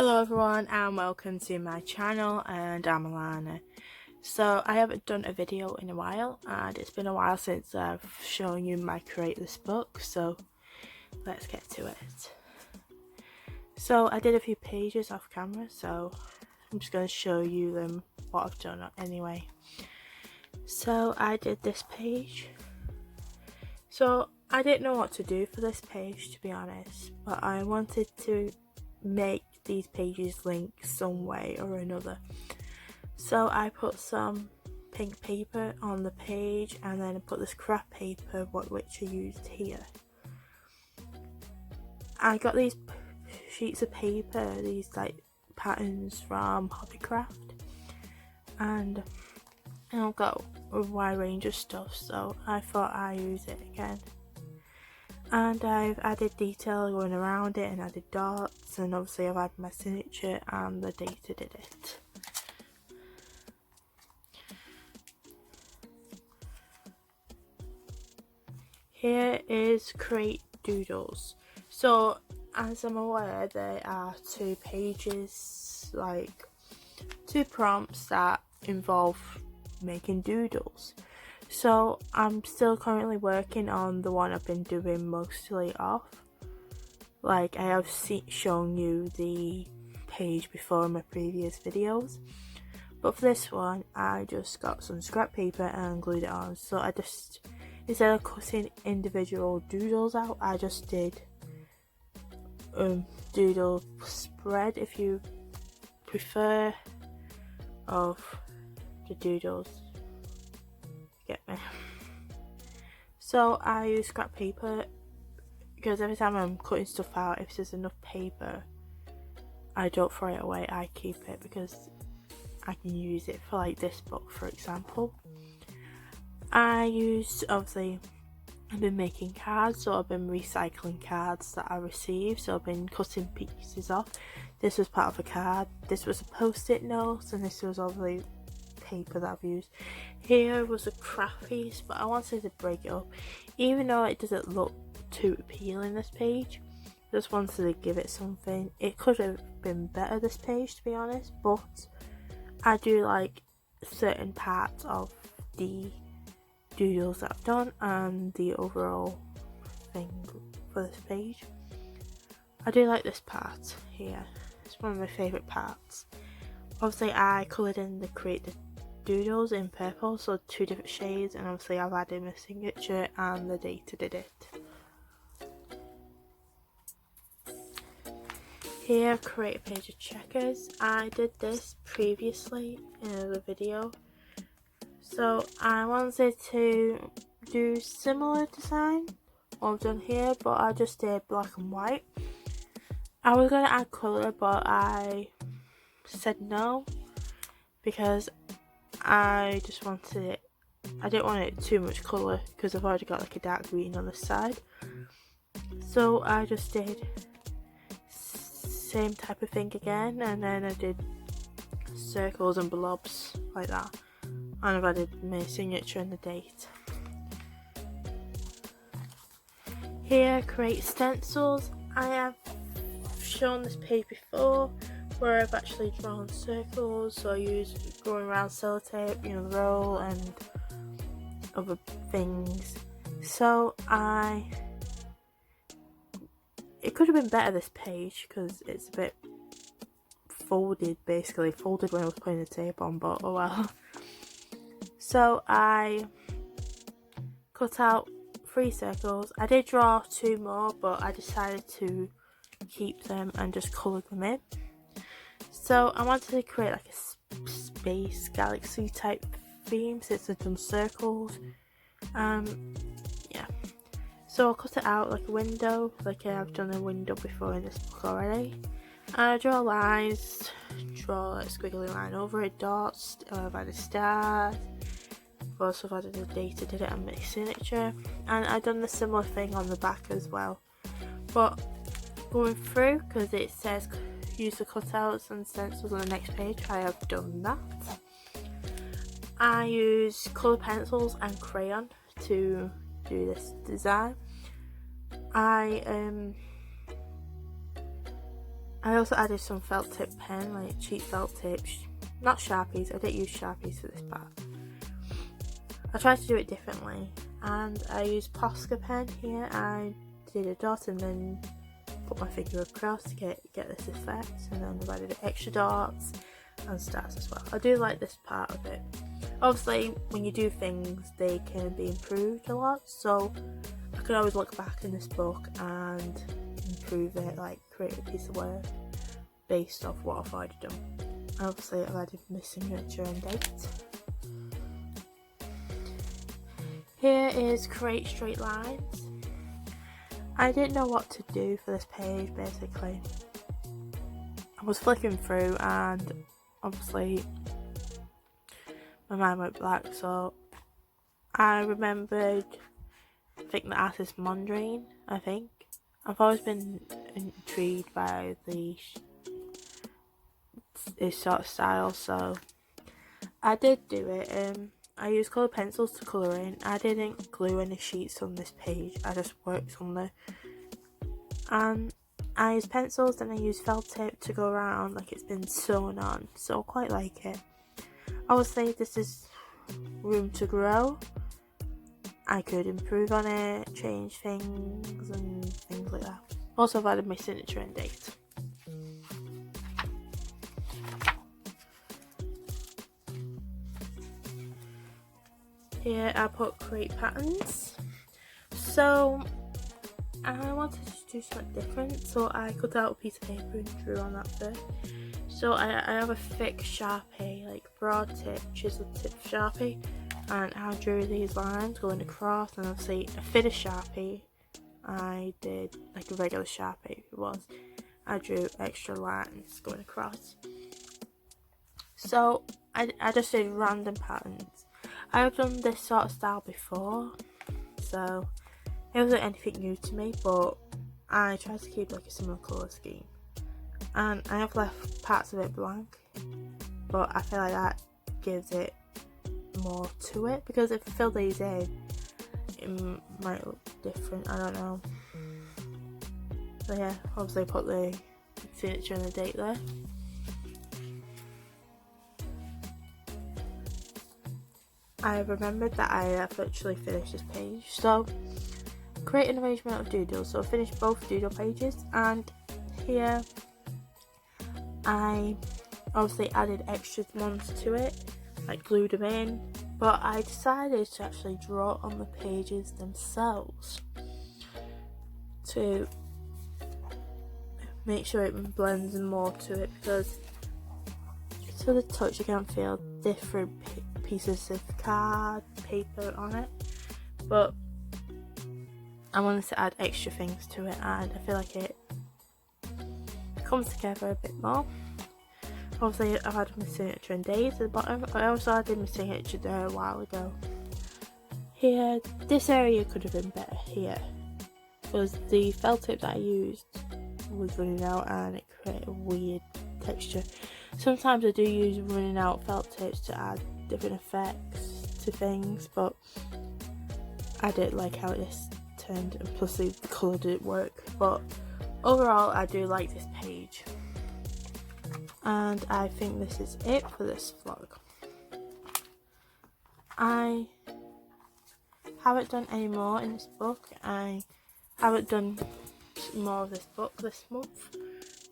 Hello everyone and welcome to my channel, and I'm Alana. So I haven't done a video in a while and it's been a while since I've shown you my Create This book, so let's get to it. So I did a few pages off camera, so I'm just going to show you them what I've done anyway. So I did this page. So I didn't know what to do for this page, to be honest, but I wanted to make these pages link some way or another. So I put some pink paper on the page and then I put this craft paper which I used here. I got these sheets of paper, these like patterns from Hobbycraft, and I've got a wide range of stuff, so I thought I'd use it again. And I've added detail going around it and added dots, and obviously I've added my signature and the date I did it. Here is Create Doodles. So as I'm aware, there are two pages, like two prompts that involve making doodles. So I'm still currently working on the one I've been doing mostly off. Like I have shown you the page before in my previous videos. But for this one, I just got some scrap paper and glued it on. So I just, instead of cutting individual doodles out, I just did doodle spread, if you prefer, of the doodles. Get me. So I use scrap paper because every time I'm cutting stuff out, if there's enough paper, I don't throw it away, I keep it because I can use it for like this book, for example. I've been making cards, so I've been recycling cards that I received, so I've been cutting pieces off. This was part of a card, this was a post-it note, and this was obviously paper that I've used. Here was a craft piece, but I wanted to break it up, even though it doesn't look too appealing, this page. Just wanted to give it something. It could have been better, this page, to be honest, but I do like certain parts of the doodles that I've done and the overall thing for this page. I do like this part here, it's one of my favourite parts. Obviously I coloured in the Create the Doodles in purple, so two different shades, and obviously I've added my signature and the date I did it. Here, create a page of checkers. I did this previously in another video, so I wanted to do similar design what I've done here, but I just did black and white. I was going to add colour, but I said no because I just wanted it, I didn't want it too much colour because I've already got like a dark green on the side. So I just did same type of thing again, and then I did circles and blobs like that, and I've added my signature and the date. Here, create stencils. I have shown this page before where I've actually drawn circles, so I use going around sellotape, the roll and other things. So it could have been better, this page, because it's a bit folded, basically folded when I was putting the tape on, but oh well. So I cut out 3 circles. I did draw 2 more, but I decided to keep them and just colour them in. So I wanted to create like a space galaxy type theme since I've done circles. Yeah. So I'll cut it out like a window, like I've done a window before in this book already. And I draw lines, draw a squiggly line over it, dots, I've added stars. I've also added the date I did it and my signature. And I've done the similar thing on the back as well. But going through, because it says use the cutouts and stencils on the next page, I have done that. I use colour pencils and crayon to do this design. I I also added some felt tip pen, like cheap felt tips, not Sharpies. I didn't use Sharpies for this part. I tried to do it differently, and I used Posca pen here. I did a dot and then put my finger across to get this effect, and then I added extra dots and stars as well. I do like this part of it. Obviously, when you do things, they can be improved a lot, so I could always look back in this book and improve it, like create a piece of work based off what I've already done. Obviously, I've added my signature and date. Here is create straight lines. I didn't know what to do for this page, basically. I was flicking through and obviously my mind went blank, so I remembered, I think the artist Mondrian, I think. I've always been intrigued by this sort of style, so I did do it. I used coloured pencils to colour in. I didn't glue any sheets on this page, I just worked on the, and I used pencils, then I used felt tip to go around like it's been sewn on, so I quite like it. Obviously this is room to grow. I could improve on it, change things and things like that. Also I've added my signature and date. Here I put create patterns. So I wanted to do something different, so I cut out a piece of paper and drew on that first. So I have a thick Sharpie, like broad tip, chisel tip Sharpie, and I drew these lines going across, and obviously a thinner Sharpie, I did like a regular Sharpie it was. I drew extra lines going across. So I just did random patterns. I've done this sort of style before, so it wasn't anything new to me, but I tried to keep like a similar colour scheme. And I have left parts of it blank, but I feel like that gives it more to it, because if I fill these in, it might look different, I don't know. So yeah, obviously put the signature and the date there. I remembered that I have actually finished this page, so create an arrangement of doodles. So I finished both doodle pages, and here I obviously added extra ones to it, like glued them in, but I decided to actually draw on the pages themselves to make sure it blends more to it, because to the touch you can feel different pieces of card paper on it, but I wanted to add extra things to it, and I feel like it comes together a bit more. Obviously I've added my signature and date at the bottom. I also added my signature there a while ago. Here, this area could have been better here, because the felt tip that I used was running out and it created a weird texture. Sometimes I do use running out felt tips to add different effects to things, but I didn't like how this turned, and plus the colour didn't work. But overall I do like this page, and I think this is it for this vlog. I haven't done any more in this book. I haven't done more of this book this month,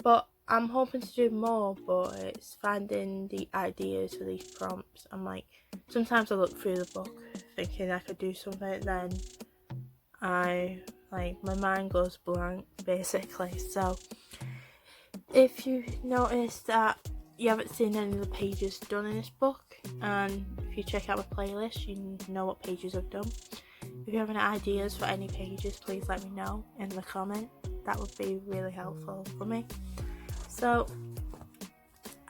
but I'm hoping to do more, but it's finding the ideas for these prompts. I'm like, sometimes I look through the book thinking I could do something, then my mind goes blank basically. So if you notice that you haven't seen any of the pages done in this book, and if you check out my playlist you know what pages I've done. If you have any ideas for any pages, please let me know in the comment. That would be really helpful for me. So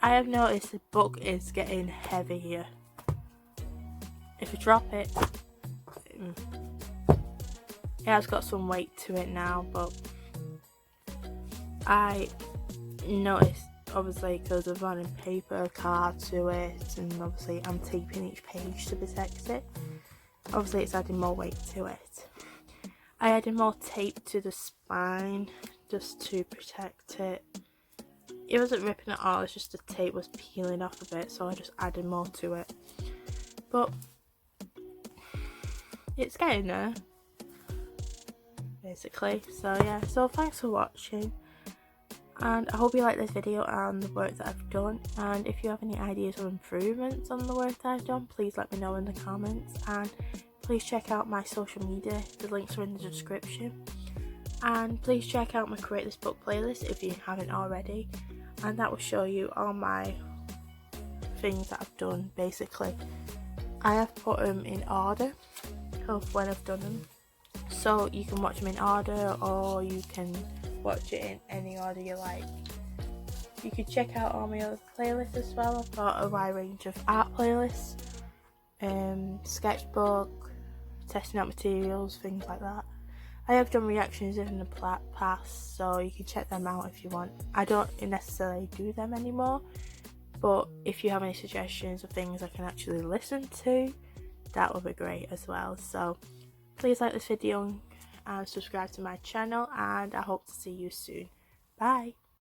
I have noticed the book is getting heavier. If I drop it, it has got some weight to it now, but I noticed, obviously because of running paper card to it, and obviously I'm taping each page to protect it, obviously it's adding more weight to it. I added more tape to the spine just to protect it, it wasn't ripping at all, it's just the tape was peeling off a bit, so I just added more to it. But it's getting there, basically. So yeah, so thanks for watching, and I hope you like this video and the work that I've done. And if you have any ideas or improvements on the work that I've done, please let me know in the comments, and please check out my social media, the links are in the description. And please check out my Create This Book playlist if you haven't already, and that will show you all my things that I've done. Basically, I have put them in order of when I've done them, so you can watch them in order, or you can watch it in any order you like. You could check out all my other playlists as well. I've got a wide range of art playlists, sketchbook, testing out materials, things like that. I have done reactions in the past, so you can check them out if you want. I don't necessarily do them anymore, but if you have any suggestions of things I can actually listen to, that would be great as well. So please like this video and subscribe to my channel, and I hope to see you soon. Bye!